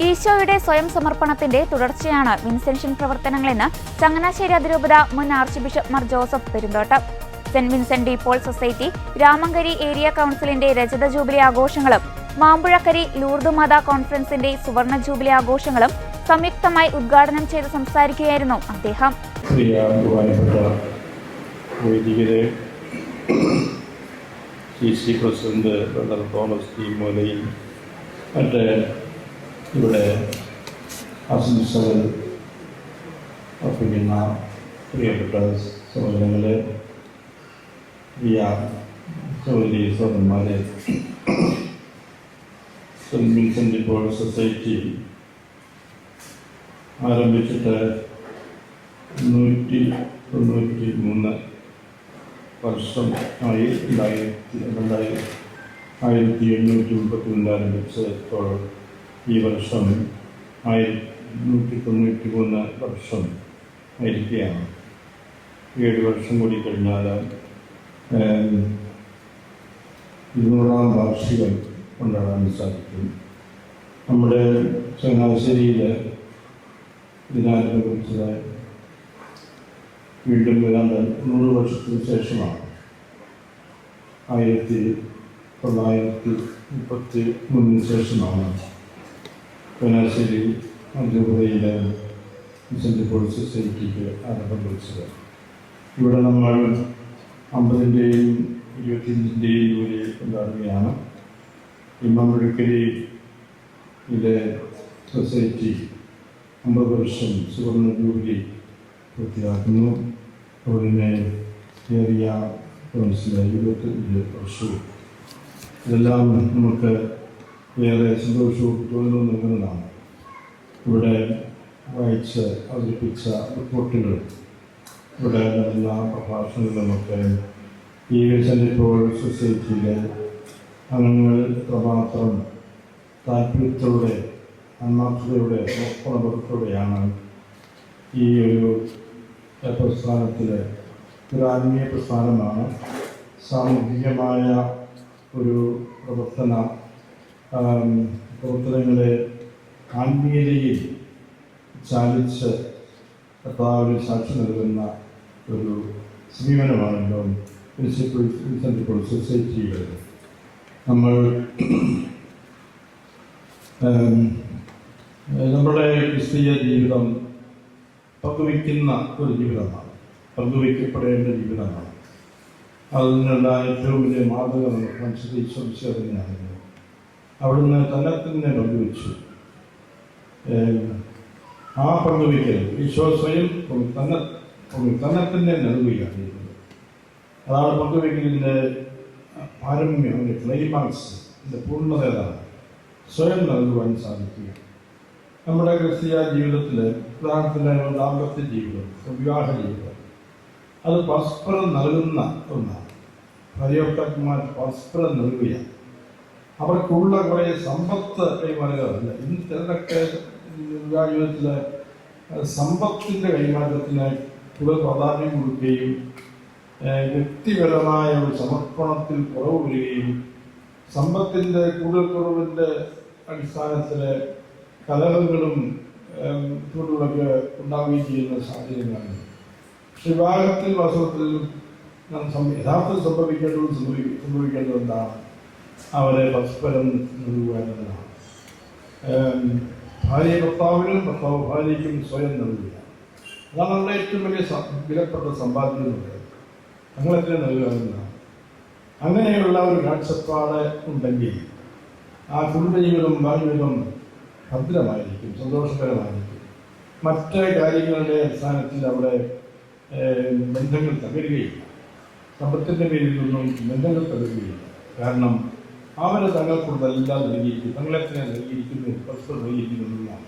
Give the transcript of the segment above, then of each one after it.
ഈശോയുടെ സ്വയം സമർപ്പണത്തിന്റെ തുടർച്ചയാണ് വിൻസെൻഷൻ പ്രവർത്തനങ്ങളെന്ന് ചങ്ങനാശ്ശേരി അതിരൂപത മുൻ archbishop Mar Joseph Perumthottam. Saint Vincent de Paul society Ramankary area കൗൺസിലിന്റെ രജത ജൂബിലി ആഘോഷങ്ങളും മാമ്പുഴക്കരി ലൂർദ് മാതാ കോൺഫറൻസിന്റെ സുവർണ ജൂബിലി ആഘോഷങ്ങളും സംയുക്തമായി ഉദ്ഘാടനം ചെയ്ത് സംസാരിക്കുകയായിരുന്നു അദ്ദേഹം. പ്രസിഡന്റ് ഡോക്ടർ തോമസ് ടി മൂലയിൽ മറ്റ് ഇവിടെ ആശംസകൾ അർപ്പിക്കുന്ന പ്രിയപ്പെട്ട സഹോദരങ്ങളെ, പ്രിയ സഹോദരി സഹോദരന്മാരെ, saint Vincent de Paul society ആരംഭിച്ചിട്ട് 193 വർഷം ആയി. 1832 ആരംഭിച്ചപ്പോൾ ഈ വർഷം 193 വർഷം ആയിരിക്കുകയാണ്. 7 വർഷം കൂടി കഴിഞ്ഞാൽ 200-ാം വാർഷികം കൊണ്ടാടാൻ സാധിക്കും. നമ്മുടെ ചങ്ങനാശ്ശേരിയിൽ ഇതിനനുബന്ധിച്ച് വീണ്ടും ഏതാണ്ട് 100 വർഷത്തിന് ശേഷമാണ് 1933 ശേഷമാണ് ചങ്ങനാശ്ശേരി അതിരൂപതയിലെ വിൻസെന്റ് പോൾ സൊസൈറ്റിക്ക് ആരംഭം കുറിച്ചത്. ഇവിടെ നമ്മൾ 50-ൻ്റെയും 25-ൻ്റെയും ജൂബിലി കൊണ്ടാടുകയാണ്. മാമ്പുഴക്കരിയിലെ സൊസൈറ്റി 50 വർഷം സുവർണ ജൂബിലി പൂർത്തിയാക്കുന്നു. അതുപോലെ ഏരിയ കൗൺസിലെ 25 വർഷവും. ഇതെല്ലാം നമുക്ക് ഏറെ സന്തോഷവും തോന്നലും നൽകുന്നതാണ്. ഇവിടെ വായിച്ച് അവതരിപ്പിച്ച റിപ്പോർട്ടുകൾ, ഇവിടെ നടന്ന പ്രഭാഷണങ്ങളുമൊക്കെ ഈ വിൻസെന്റ് പോൾ സൊസൈറ്റിയിലെ അംഗങ്ങൾ എത്രമാത്രം താല്പര്യത്തോടെ, ആത്മാർത്ഥതയോടെ, ഓർപ്പണബോധത്തോടെയാണ് ഈ ഒരു പ്രസ്ഥാനത്തിൽ, ഒരു ആത്മീയ പ്രസ്ഥാനമാണ്, സാമൂഹികമായ ഒരു പ്രവർത്തനങ്ങളെ ആത്മീയതയിൽ ചാലിച്ച് കർത്താവിന് സാക്ഷി നൽകുന്ന ഒരു സമീപനമാണല്ലോ വിൻസെന്റ് പോൾ സൊസൈറ്റിയുടെ. നമ്മുടെ ക്രിസ്തീയ ജീവിതം പങ്കുവയ്ക്കുന്ന ഒരു ജീവിതമാണ്, പങ്കുവയ്ക്കപ്പെടേണ്ട ജീവിതമാണ്. അതിനുള്ള ഏറ്റവും വലിയ മാതൃക നമുക്ക് മനസ്സിൽ ഈശോ തന്നെയായിരുന്നു. അവിടുന്ന് തന്നെ പങ്കുവെച്ചു. ആ പങ്കുവയ്ക്കൽ ഈശോ സ്വയം തന്നെ നൽകുകയാണ് ചെയ്യുന്നത്. അതാണ് പങ്കുവയ്ക്കലിൻ്റെ പാരമ്യം, അതിൻ്റെ ക്ലൈമാക്സ്, അതിൻ്റെ പൂർണ്ണത ഏതാണ്? സ്വയം നൽകുവാൻ സാധിക്കുക. നമ്മുടെ ക്രിസ്തീയ ജീവിതത്തിൽ ഉദാഹരണത്തിന് ദാമ്പത്യ ജീവിതം, വിവാഹ ജീവിതം, അത് പരസ്പരം നൽകുന്ന ഒന്നാണ്. ഭാര്യാഭർത്താക്കന്മാർ പരസ്പരം നൽകുകയാണ്. അവർക്കുള്ള കുറേ സമ്പത്ത് കൈമാറുകയല്ല. ഇന്ന് ചിലരൊക്കെ വിവാഹ ജീവിതത്തിൽ സമ്പത്തിൻ്റെ കൈമാറ്റത്തിന് കൂടുതൽ പ്രാധാന്യം കൊടുക്കുകയും വ്യക്തിപരമായ ഒരു സമർപ്പണത്തിൽ കുറവ് വരികയും സമ്പത്തിൻ്റെ കുറവിൻ്റെ അടിസ്ഥാനത്തിൽ കലഹങ്ങളും ചൂടുകളൊക്കെ ഉണ്ടാവുകയും ചെയ്യുന്ന സാഹചര്യങ്ങളാണ്. പക്ഷെ വിവാഹത്തിൽ വാസ്തവത്തിൽ യഥാർത്ഥത്തിൽ സംഭവിക്കേണ്ടത് എന്താണ്? അവരെ പരസ്പരം നൽകുക എന്നതാണ്. ഭാര്യ ഭർത്താവിനും ഭർത്താവ് ഭാര്യയ്ക്കും സ്വയം നൽകുക. അതാണ് നമ്മുടെ ഏറ്റവും വലിയ വിലപ്പെട്ട സമ്പാദ്യം എന്ന് പറയുന്നത്. ഞങ്ങളെത്ര നൽകുക എന്നതാണ്. അങ്ങനെയുള്ള ഒരു കാഴ്ചപ്പാട് ഉണ്ടെങ്കിൽ ആ കുടുംബജീവിതം, ഭാര്യജീവിതം ഭദ്രമായിരിക്കും, സന്തോഷകരമായിരിക്കും. മറ്റ് കാര്യങ്ങളുടെ അടിസ്ഥാനത്തിൽ അവിടെ ബന്ധങ്ങൾ തകരുകയില്ല. സമ്പത്തിൻ്റെ പേരിലൊന്നും ബന്ധങ്ങൾ തകരുകയില്ല. കാരണം അവരെ തങ്ങൾക്കുള്ളതെല്ലാം നൽകിയിരിക്കും, തങ്ങളെത്ര നൽകിയിരിക്കുന്നു, പരസ്പരം നൽകിയിരിക്കുന്നതാണ്.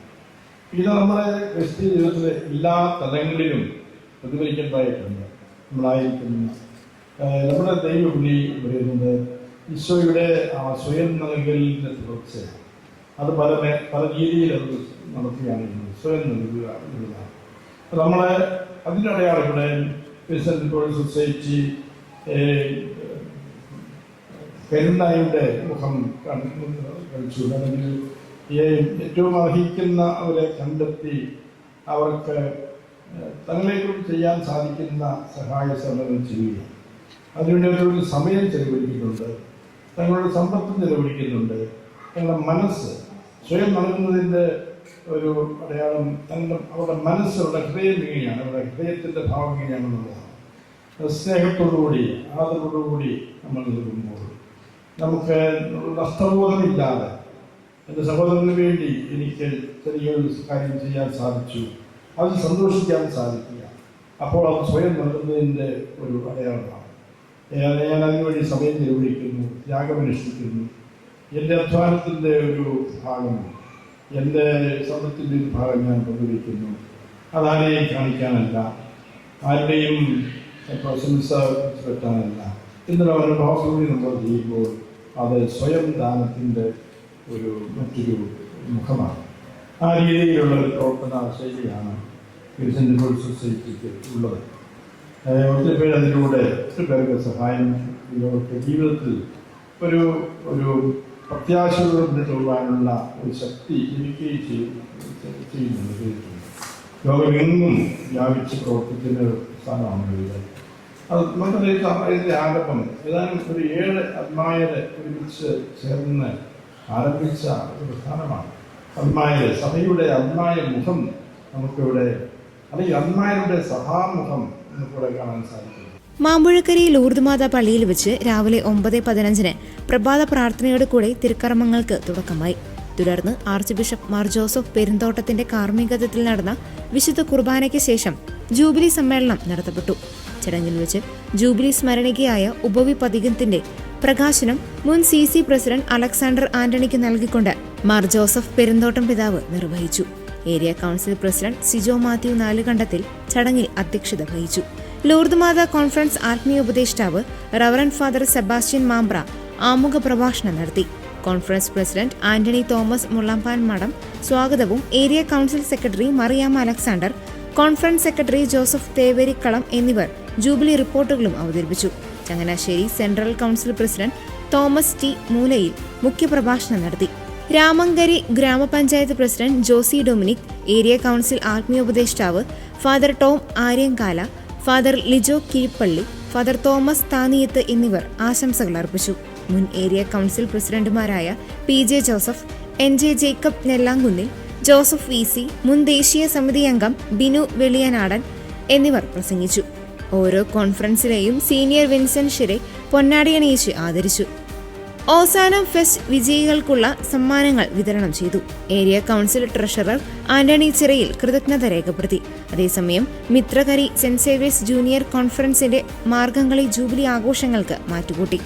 ഇത് നമ്മുടെ ക്രിസ്തീയ ജീവിതത്തിലെ എല്ലാ തലങ്ങളിലും പ്രതിഫലിക്കേണ്ടതായിട്ടുണ്ട്. നമ്മളായിരിക്കുന്ന നമ്മുടെ ദൈവവിളി പറയുന്നത് ഈശോയുടെ ആ സ്വയം നൽകലിൻ്റെ തുടർച്ചയാണ്. അത് പല രീതിയിൽ അത് നടത്തുകയാണ്. സ്വയം നൽകുക എന്നുള്ളതാണ്. നമ്മളെ അതിൻ്റെ അടയാളം ഇവിടെ വിൻസെന്റ് പോൾ സൊസൈറ്റി പെരുന്നായുടെ മുഖം കഴിച്ചു, അല്ലെങ്കിൽ ഏറ്റവും അർഹിക്കുന്നവരെ കണ്ടെത്തി അവർക്ക് തങ്ങളെക്കുറിച്ച് ചെയ്യാൻ സാധിക്കുന്ന സഹായ സേവനങ്ങൾ ചെയ്യുക. അതിനുവേണ്ടി അവരൊരു സമയം ചെലവഴിക്കുന്നുണ്ട്, തങ്ങളുടെ സമ്പത്ത് ചെലവഴിക്കുന്നുണ്ട്, തങ്ങളുടെ മനസ്സ് സ്വയം നൽകുന്നതിൻ്റെ ഒരു അടയാളം അവരുടെ മനസ്സ്, അവരുടെ ഹൃദയം എങ്ങനെയാണ്, അവരുടെ ഹൃദയത്തിൻ്റെ ഭാവം എങ്ങനെയാണെന്നുള്ളതാണ്. സ്നേഹത്തോടുകൂടി ആദരവോടുകൂടി നമ്മൾ നൽകുമ്പോൾ നമുക്ക് നഷ്ടബോധമില്ലാതെ എൻ്റെ സഹോദരന് വേണ്ടി എനിക്ക് ചെറിയൊരു കാര്യം ചെയ്യാൻ സാധിച്ചു, അതിൽ സന്തോഷിക്കാൻ സാധിക്കുക, അപ്പോൾ അത് സ്വയം നൽകുന്നതിൻ്റെ ഒരു അടയാളമാണ്. ഞാൻ അതിനുവേണ്ടി സമയം ചെലവഴിക്കുന്നു, ത്യാഗമനുഷ്ഠിക്കുന്നു, എൻ്റെ അധ്വാനത്തിൻ്റെ ഒരു ഭാഗം, എൻ്റെ സമ്പത്തിൻ്റെ ഒരു ഭാഗം ഞാൻ പങ്കുവയ്ക്കുന്നു. അതാരെയും കാണിക്കാനല്ല, ആരുടെയും പ്രശംസ പറ്റാനല്ല. എന്നുള്ള അനുഭവത്തോടെ നമ്മൾ ചെയ്യുമ്പോൾ അത് സ്വയം ദാനത്തിൻ്റെ മറ്റൊരു മുഖമാണ്. ആ രീതിയിലുള്ള ഒരു പ്രവർത്തന ശൈലിയാണ് വിൻസെൻ്റ് ഡി പോൾ സൊസൈറ്റിക്ക് ഉള്ളത്. ഒത്തിരി പേര് അതിലൂടെ ഒത്തിരി പേർക്ക് സഹായം ജീവിതത്തിൽ ഒരു പ്രത്യാശയോടെ മുന്നിട്ടുള്ള ഒരു ശക്തി എനിക്ക് ചെയ്യുന്നുണ്ട്. ലോകമെങ്ങും വ്യാപിച്ച് പ്രവർത്തിക്കുന്ന സ്ഥാനമാണ് ഇത്. അത് നമുക്കതിൻ്റെ ആരംഭം ഏതാനും ഒരു 7 അൽമായരെ ഒരുമിച്ച് ചേർന്ന് ആരംഭിച്ച ഒരു പ്രസ്ഥാനമാണ്. അൽമായര്, സഭയുടെ അൽമായ മുഖം നമുക്കിവിടെ, അല്ലെങ്കിൽ അൽമായരുടെ സഭാമുഖം നമുക്കിവിടെ കാണാൻ സാധിക്കും. മാമ്പുഴക്കരി ലൂർദ് മാതാ പള്ളിയിൽ വെച്ച് രാവിലെ 9:15 പ്രഭാത പ്രാർത്ഥനയോട് കൂടെ തിരുക്കർമ്മങ്ങൾക്ക് തുടക്കമായി. തുടർന്ന് ആർച്ച് ബിഷപ്പ് മാർ ജോസഫ് പെരുന്തോട്ടത്തിന്റെ കാർമ്മികത്വത്തിൽ നടന്ന വിശുദ്ധ കുർബാനയ്ക്ക് ശേഷം ജൂബിലി സമ്മേളനം നടത്തപ്പെട്ടു. ചടങ്ങിൽ വെച്ച് ജൂബിലി സ്മരണികയായ ഉപവി പതികത്തിന്റെ പ്രകാശനം മുൻ CC പ്രസിഡന്റ് അലക്സാണ്ടർ ആന്റണിക്ക് നൽകിക്കൊണ്ട് മാർ ജോസഫ് പെരുന്തോട്ടം പിതാവ് നിർവഹിച്ചു. Area council president Sijo Mathew Nalukandathil ചടങ്ങിൽ അധ്യക്ഷത വഹിച്ചു. ലൂർദ് മാതാ കോൺഫറൻസ് ആത്മീയ ഉപദേഷ്ടാവ് റവറന്റ് ഫാദർ സെബാസ്റ്റ്യൻ മാംബ്ര ആമുഖ പ്രഭാഷണം നടത്തി. Conference president Antony Thomas Mullampan Madom സ്വാഗതവും area council secretary Mariamma Alexander, conference secretary Joseph Theverikkalam എന്നിവർ ജൂബിലി റിപ്പോർട്ടുകളും അവതരിപ്പിച്ചു. Changanassery central council president Thomas T Moolayil മുഖ്യപ്രഭാഷണം നടത്തി. രാമങ്കരി ഗ്രാമപഞ്ചായത്ത് president Josy Dominic, area council ആത്മീയോപദേഷ്ടാവ് father Tom Aryankala, father Lijo Keezhpally, father Thomas Thaniyath എന്നിവർ ആശംസകൾ അർപ്പിച്ചു. മുൻ ഏരിയ കൗൺസിൽ പ്രസിഡന്റുമാരായ PJ Joseph, NJ Jacob Nellamkunnil, Joseph VC, മുൻ ദേശീയ സമിതി അംഗം ബിനു വെളിയനാടൻ എന്നിവർ പ്രസംഗിച്ചു. ഓരോ കോൺഫറൻസിലെയും സീനിയർ വിൻസെന്റ് പൊന്നാടിയണിയിച്ച് ആദരിച്ചു. ഓസാനം ഫെസ്റ്റ് വിജയികൾക്കുള്ള സമ്മാനങ്ങൾ വിതരണം ചെയ്തു. Area council treasurer Antony Chirayil കൃതജ്ഞത രേഖപ്പെടുത്തി. അതേസമയം മിത്രകരി സെന്റ് സേവേഴ്സ് ജൂനിയർ കോൺഫറൻസിന്റെ മാർഗംകളി ജൂബിലി ആഘോഷങ്ങൾക്ക് മാറ്റുകൂട്ടി.